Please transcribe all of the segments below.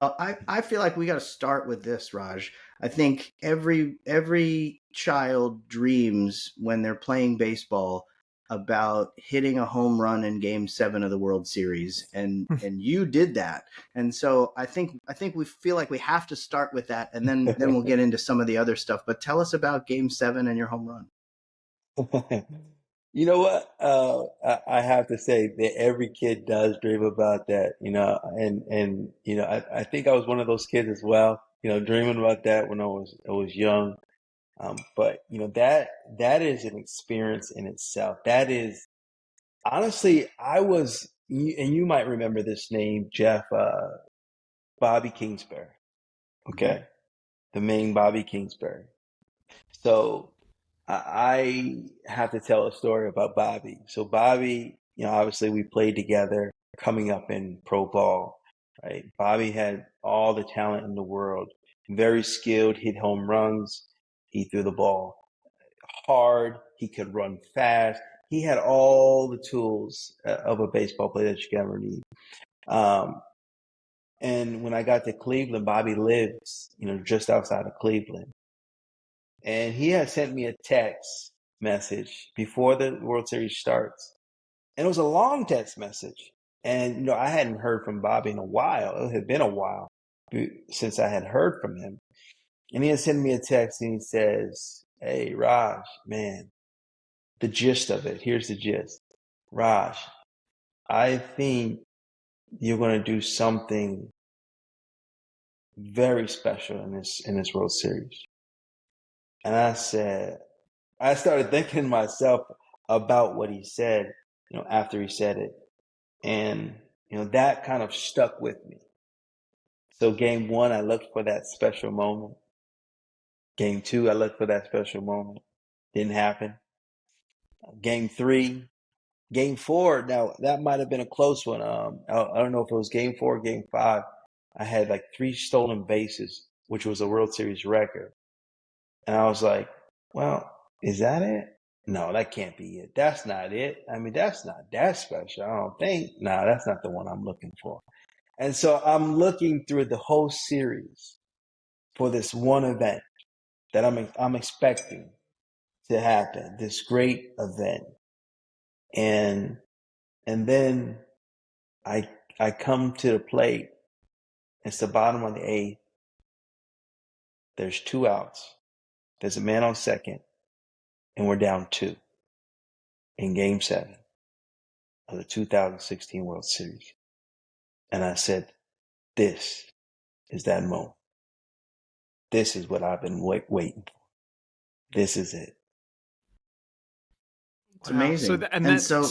I feel like we got to start with this, Raj. I think every child dreams when they're playing baseball about hitting a home run in Game 7 of the World Series, and you did that. And so I think we feel like we have to start with that, and then we'll get into some of the other stuff. But tell us about Game 7 and your home run. You know what? I have to say that every kid does dream about that, and I think I was one of those kids as well, dreaming about that when I was young. But that is an experience in itself. That is honestly, and you might remember this name, Jeff, Bobby Kingsbury. Mm-hmm. Okay, the main Bobby Kingsbury. So I have to tell a story about Bobby. So Bobby, obviously we played together coming up in pro ball, right? Bobby had all the talent in the world, very skilled, hit home runs. He threw the ball hard. He could run fast. He had all the tools of a baseball player that you can ever need. Um, and when I got to Cleveland, Bobby lives, just outside of Cleveland. And he had sent me a text message before the World Series starts. And it was a long text message. And, I hadn't heard from Bobby in a while. It had been a while since I had heard from him. And he had sent me a text and he says, "Hey, Raj, man, the gist of it. Here's the gist. Raj, I think you're going to do something very special in this World Series." And I started thinking to myself about what he said, after he said it. And, that kind of stuck with me. So game one, I looked for that special moment. Game two, I looked for that special moment. Didn't happen. Game three, game four. Now that might have been a close one. I don't know if it was game four, or game five. I had like 3 stolen bases, which was a World Series record. And I was like, well, is that it? No, that can't be it. That's not it. I mean, that's not that special. I don't think. No, that's not the one I'm looking for. And so I'm looking through the whole series for this one event that I'm expecting to happen, this great event. And and then I I come to the plate. It's the bottom of the eighth. There's 2 outs. There's a man on second, and we're down two in game seven of the 2016 World Series. And I said, this is that moment. This is what I've been waiting for. This is it. It's Wow. So amazing. and And so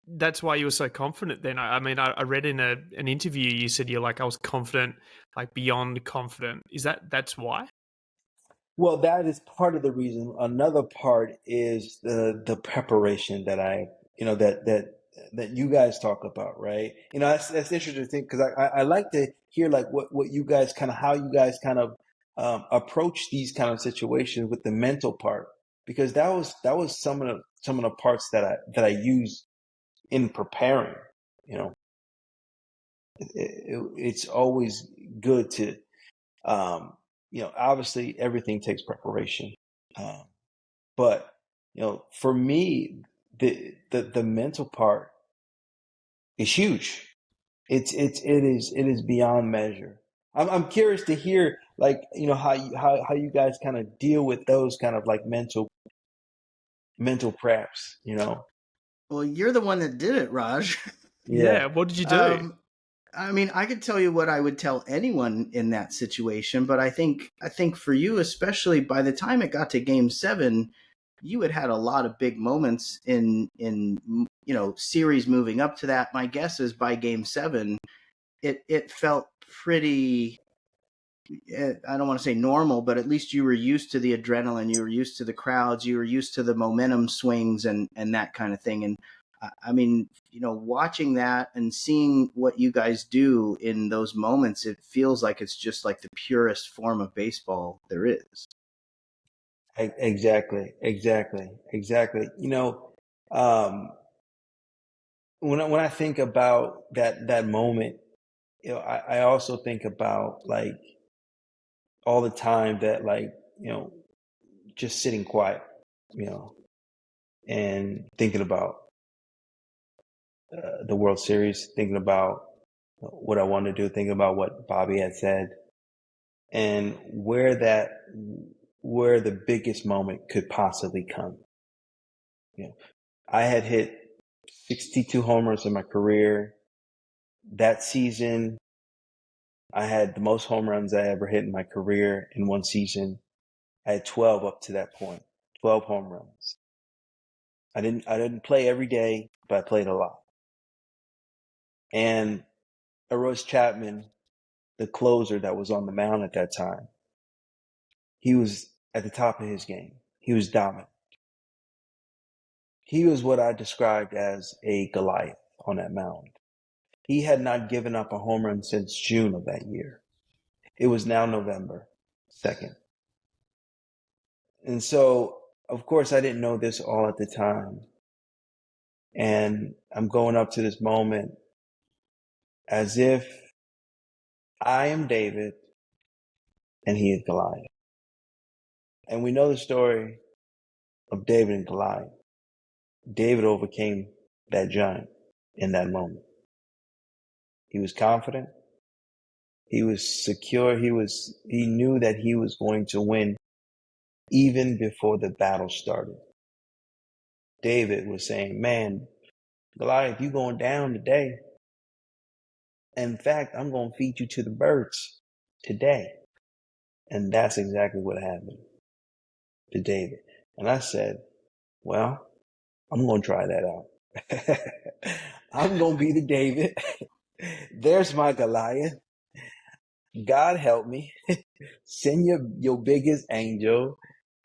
that's why you were so confident then. I mean, I read in an interview you said you're like, I was confident, like beyond confident. Is that's why? Well, that is part of the reason. Another part is the preparation that that you guys talk about, right? That's interesting because I like to hear like what you guys kind of how you guys kind of approach these kind of situations with the mental part, because that was some of the parts that I use in preparing. You know, it's always good to obviously everything takes preparation. Um, but for me, the mental part is huge. It is beyond measure. I'm curious to hear like how you guys kind of deal with those kind of like mental preps. well, you're the one that did it, Raj. Yeah. Yeah. What did you do? um, I mean, I could tell you what I would tell anyone in that situation, but I think for you especially, by the time it got to Game 7, you had had a lot of big moments in series moving up to that. My guess is by Game 7, it felt pretty. I don't want to say normal, but at least you were used to the adrenaline, you were used to the crowds, you were used to the momentum swings and that kind of thing. And I mean, watching that and seeing what you guys do in those moments, it feels like it's just like the purest form of baseball there is. Exactly, exactly, exactly. Um, when I think about that moment, I also think about like all the time that like, just sitting quiet, and thinking about the World Series, thinking about what I wanted to do, thinking about what Bobby had said, and where the biggest moment could possibly come. I had hit 62 homers in my career. That season, I had the most home runs I ever hit in my career in one season. I had 12 up to that point, 12 home runs. I didn't play every day, but I played a lot. And Aroldis Chapman, the closer that was on the mound at that time, he was at the top of his game. He was dominant. He was what I described as a Goliath on that mound. He had not given up a home run since June of that year. It was now November 2nd. And so, of course, I didn't know this all at the time. And I'm going up to this moment as if I am David and he is Goliath. And we know the story of David and Goliath. David overcame that giant in that moment. He was confident. He was secure. He knew that he was going to win even before the battle started. David was saying, man, Goliath, you going down today. In fact, I'm going to feed you to the birds today. And that's exactly what happened to David. And I said, well, I'm going to try that out. I'm going to be the David. There's my Goliath. God help me. Send your biggest angel.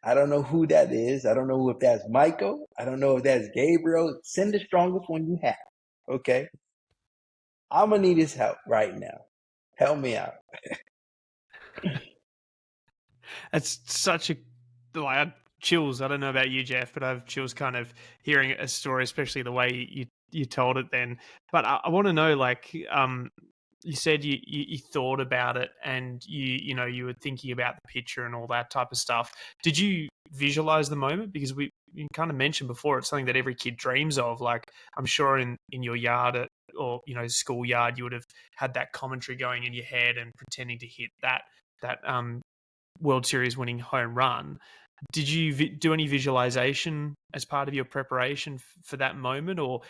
I don't know who that is. I don't know if that's Michael. I don't know if that's Gabriel. Send the strongest one you have. Okay. I'm going to need his help right now. Help me out. It's such a like I have chills. I don't know about you, Jeff, but I have chills kind of hearing a story, especially the way you told it then. But I want to know, like, you said you thought about it and you were thinking about the picture and all that type of stuff. Did you visualize the moment? Because you kind of mentioned before, it's something that every kid dreams of. Like, I'm sure in your yard or schoolyard, you would have had that commentary going in your head and pretending to hit that World Series winning home run. Did you do any visualization as part of your preparation for that moment, or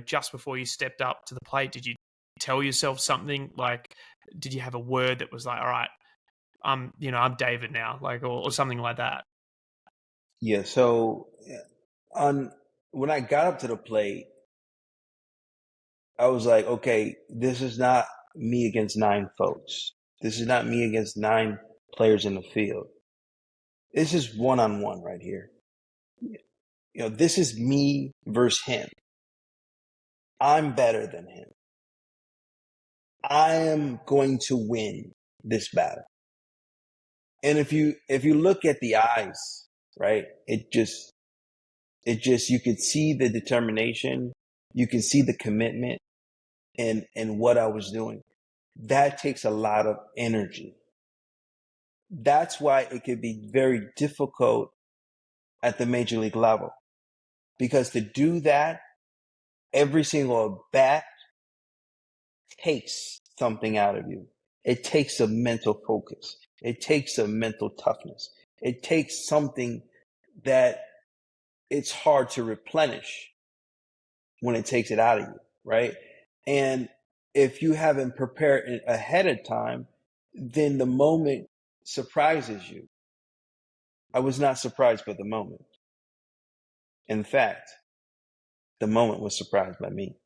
just before you stepped up to the plate, did you tell yourself something? Like, did you have a word that was like, all right, I'm David now, like, or something like that? Yeah. So when I got up to the plate, I was like, okay, this is not me against 9 folks. This is not me against 9 players in the field. This is one-on-one right here. This is me versus him. I'm better than him. I am going to win this battle. And if you look at the eyes, right, it just you could see the determination, you can see the commitment in what I was doing. That takes a lot of energy. That's why it could be very difficult at the major league level, because to do that every single bat takes something out of you. It takes a mental focus. It takes a mental toughness. It takes something that it's hard to replenish when it takes it out of you, right? And if you haven't prepared it ahead of time, then the moment surprises you. I was not surprised by the moment. In fact, the moment was surprised by me.